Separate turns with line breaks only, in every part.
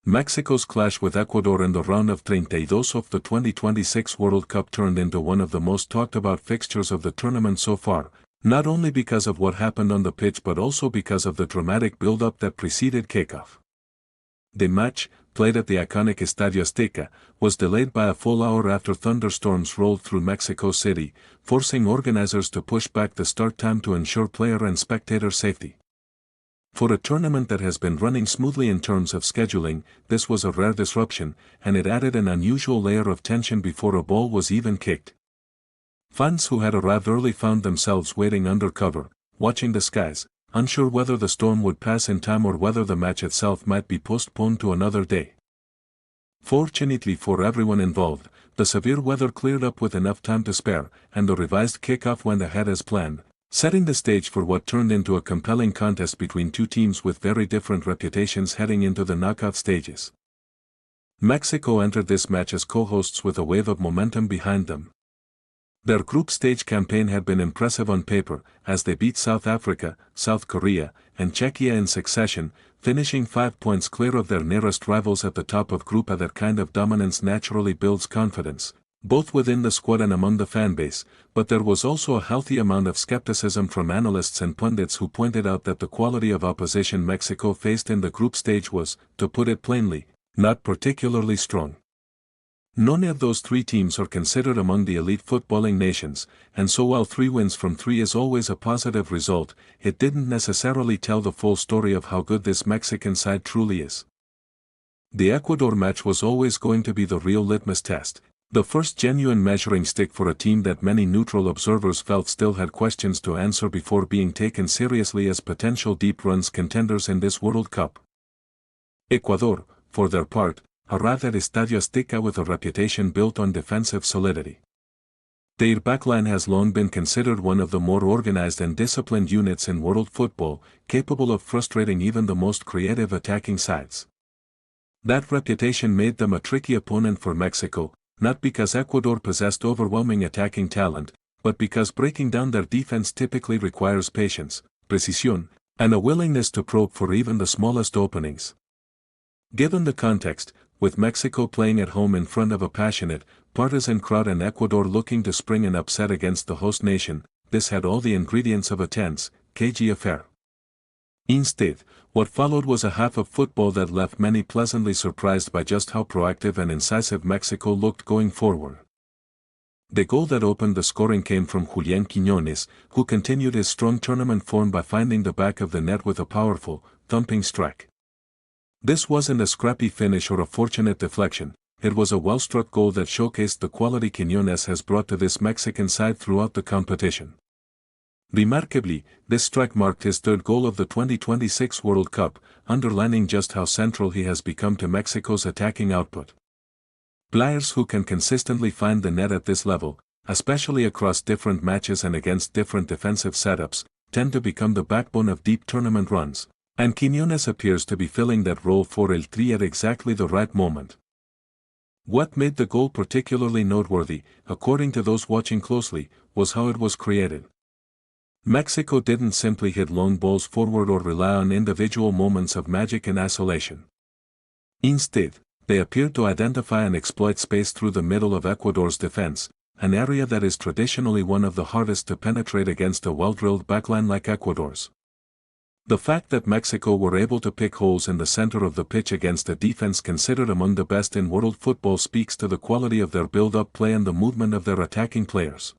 Mexico's clash with Ecuador in the round of 32 of the 2026 World Cup turned into one of the most talked about fixtures of the tournament so far, not only because of what happened on the pitch but also because of the dramatic build-up that preceded kickoff. The match, played at the iconic Estadio Azteca, was delayed by a full hour after thunderstorms rolled through Mexico City, forcing organizers to push back the start time to ensure player and spectator safety. For a tournament that has been running smoothly in terms of scheduling, this was a rare disruption, and it added an unusual layer of tension before a ball was even kicked. Fans who had arrived early found themselves waiting under cover, watching the skies, unsure whether the storm would pass in time or whether the match itself might be postponed to another day. Fortunately for everyone involved, the severe weather cleared up with enough time to spare, and the revised kickoff went ahead as planned, setting the stage for what turned into a compelling contest between two teams with very different reputations heading into the knockout stages. Mexico entered this match as co-hosts with a wave of momentum behind them. Their group stage campaign had been impressive on paper, as they beat South Africa, South Korea, and Czechia in succession, finishing 5 points clear of their nearest rivals at the top of Group A. That kind of dominance naturally builds confidence, both within the squad and among the fanbase, but there was also a healthy amount of skepticism from analysts and pundits who pointed out that the quality of opposition Mexico faced in the group stage was, to put it plainly, not particularly strong. None of those three teams are considered among the elite footballing nations, and so while 3 wins from 3 is always a positive result, it didn't necessarily tell the full story of how good this Mexican side truly is. The Ecuador match was always going to be the real litmus test, the first genuine measuring stick for a team that many neutral observers felt still had questions to answer before being taken seriously as potential deep runs contenders in this World Cup. Ecuador, for their part, arrived at Estadio Azteca with a reputation built on defensive solidity. Their backline has long been considered one of the more organized and disciplined units in world football, capable of frustrating even the most creative attacking sides. That reputation made them a tricky opponent for Mexico, not because Ecuador possessed overwhelming attacking talent, but because breaking down their defense typically requires patience, precision, and a willingness to probe for even the smallest openings. Given the context, with Mexico playing at home in front of a passionate, partisan crowd and Ecuador looking to spring an upset against the host nation, this had all the ingredients of a tense, cagey affair. Instead, what followed was a half of football that left many pleasantly surprised by just how proactive and incisive Mexico looked going forward. The goal that opened the scoring came from Julián Quinones, who continued his strong tournament form by finding the back of the net with a powerful, thumping strike. This wasn't a scrappy finish or a fortunate deflection, it was a well-struck goal that showcased the quality Quinones has brought to this Mexican side throughout the competition. Remarkably, this strike marked his third goal of the 2026 World Cup, underlining just how central he has become to Mexico's attacking output. Players who can consistently find the net at this level, especially across different matches and against different defensive setups, tend to become the backbone of deep tournament runs. And Quinones appears to be filling that role for El Tri at exactly the right moment. What made the goal particularly noteworthy, according to those watching closely, was how it was created. Mexico didn't simply hit long balls forward or rely on individual moments of magic in isolation. Instead, they appeared to identify and exploit space through the middle of Ecuador's defense, an area that is traditionally one of the hardest to penetrate against a well-drilled backline like Ecuador's. The fact that Mexico were able to pick holes in the center of the pitch against a defense considered among the best in world football speaks to the quality of their build-up play and the movement of their attacking players.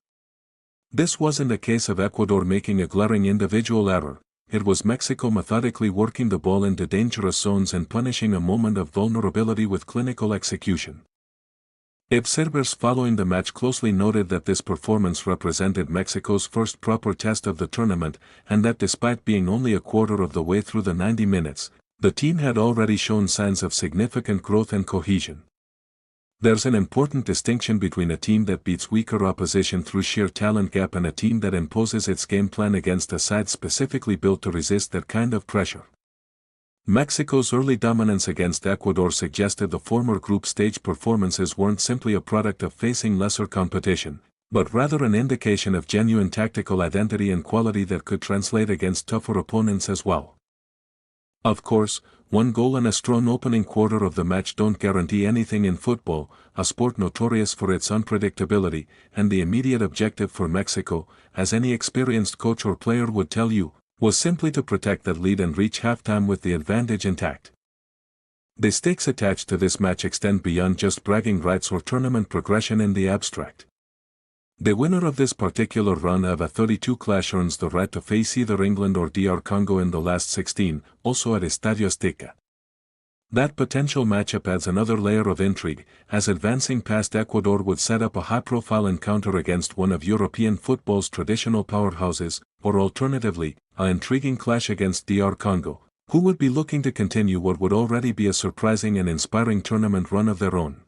This wasn't a case of Ecuador making a glaring individual error, it was Mexico methodically working the ball into dangerous zones and punishing a moment of vulnerability with clinical execution. Observers following the match closely noted that this performance represented Mexico's first proper test of the tournament, and that despite being only a quarter of the way through the 90 minutes, the team had already shown signs of significant growth and cohesion. There's an important distinction between a team that beats weaker opposition through sheer talent gap and a team that imposes its game plan against a side specifically built to resist that kind of pressure. Mexico's early dominance against Ecuador suggested the former group stage performances weren't simply a product of facing lesser competition, but rather an indication of genuine tactical identity and quality that could translate against tougher opponents as well. Of course, one goal and a strong opening quarter of the match don't guarantee anything in football, a sport notorious for its unpredictability, and the immediate objective for Mexico, as any experienced coach or player would tell you, was simply to protect that lead and reach halftime with the advantage intact. The stakes attached to this match extend beyond just bragging rights or tournament progression in the abstract. The winner of this particular run of a 32 clash earns the right to face either England or DR Congo in the last 16, also at Estadio Azteca. That potential matchup adds another layer of intrigue, as advancing past Ecuador would set up a high-profile encounter against one of European football's traditional powerhouses, or alternatively, an intriguing clash against DR Congo, who would be looking to continue what would already be a surprising and inspiring tournament run of their own.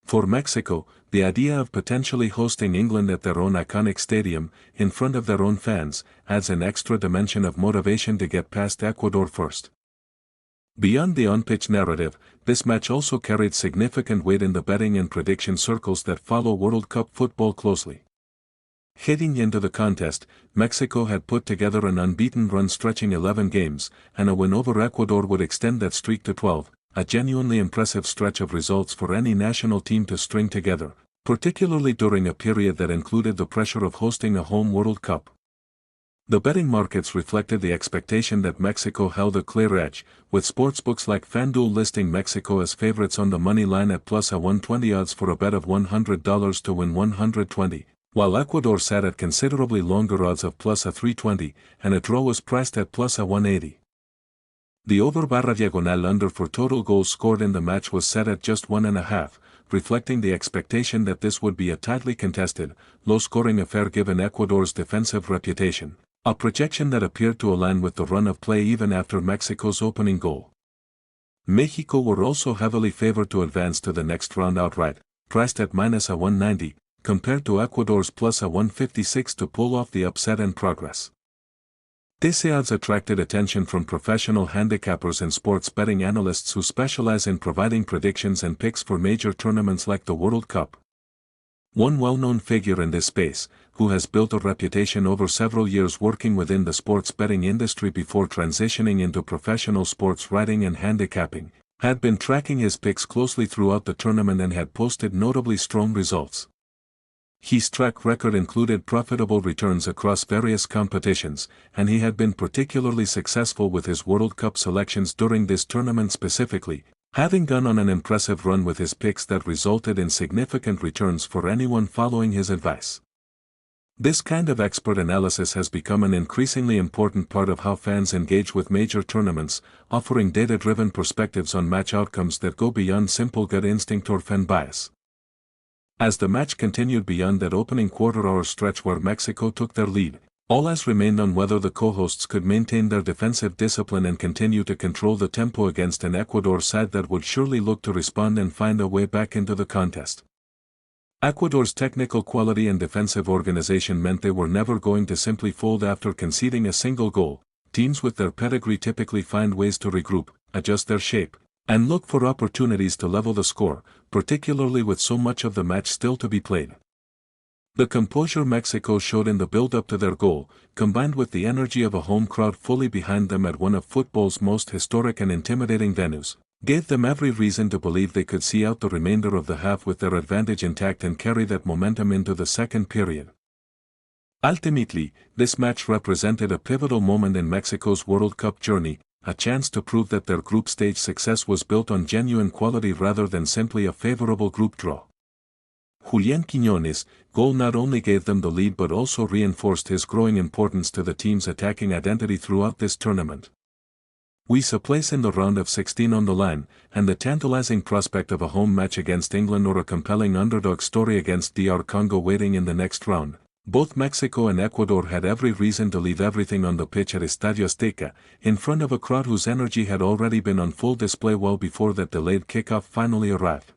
For Mexico, the idea of potentially hosting England at their own iconic stadium, in front of their own fans, adds an extra dimension of motivation to get past Ecuador first. Beyond the on-pitch narrative, this match also carried significant weight in the betting and prediction circles that follow World Cup football closely. Heading into the contest, Mexico had put together an unbeaten run stretching 11 games, and a win over Ecuador would extend that streak to 12, a genuinely impressive stretch of results for any national team to string together, particularly during a period that included the pressure of hosting a home World Cup. The betting markets reflected the expectation that Mexico held a clear edge, with sportsbooks like FanDuel listing Mexico as favorites on the money line at plus a 120 odds for a bet of $100 to win 120, while Ecuador sat at considerably longer odds of plus a 320, and a draw was priced at plus a 180. The over/diagonal under for total goals scored in the match was set at just 1.5, reflecting the expectation that this would be a tightly contested, low-scoring affair given Ecuador's defensive reputation, a projection that appeared to align with the run of play even after Mexico's opening goal. Mexico were also heavily favored to advance to the next round outright, priced at minus a 190, compared to Ecuador's plus a 156 to pull off the upset and progress. These odds attracted attention from professional handicappers and sports betting analysts who specialize in providing predictions and picks for major tournaments like the World Cup. One well-known figure in this space, who has built a reputation over several years working within the sports betting industry before transitioning into professional sports writing and handicapping, had been tracking his picks closely throughout the tournament and had posted notably strong results. His track record included profitable returns across various competitions, and he had been particularly successful with his World Cup selections during this tournament specifically, having gone on an impressive run with his picks that resulted in significant returns for anyone following his advice. This kind of expert analysis has become an increasingly important part of how fans engage with major tournaments, offering data-driven perspectives on match outcomes that go beyond simple gut instinct or fan bias. As the match continued beyond that opening quarter-hour stretch where Mexico took their lead, all eyes remained on whether the co-hosts could maintain their defensive discipline and continue to control the tempo against an Ecuador side that would surely look to respond and find a way back into the contest. Ecuador's technical quality and defensive organization meant they were never going to simply fold after conceding a single goal. Teams with their pedigree typically find ways to regroup, adjust their shape, and look for opportunities to level the score, particularly with so much of the match still to be played. The composure Mexico showed in the build-up to their goal, combined with the energy of a home crowd fully behind them at one of football's most historic and intimidating venues, gave them every reason to believe they could see out the remainder of the half with their advantage intact and carry that momentum into the second period. Ultimately, this match represented a pivotal moment in Mexico's World Cup journey, a chance to prove that their group stage success was built on genuine quality rather than simply a favorable group draw. Julián Quinones' goal not only gave them the lead but also reinforced his growing importance to the team's attacking identity throughout this tournament. With a place in the round of 16 on the line, and the tantalizing prospect of a home match against England or a compelling underdog story against DR Congo waiting in the next round, both Mexico and Ecuador had every reason to leave everything on the pitch at Estadio Azteca, in front of a crowd whose energy had already been on full display well before that delayed kickoff finally arrived.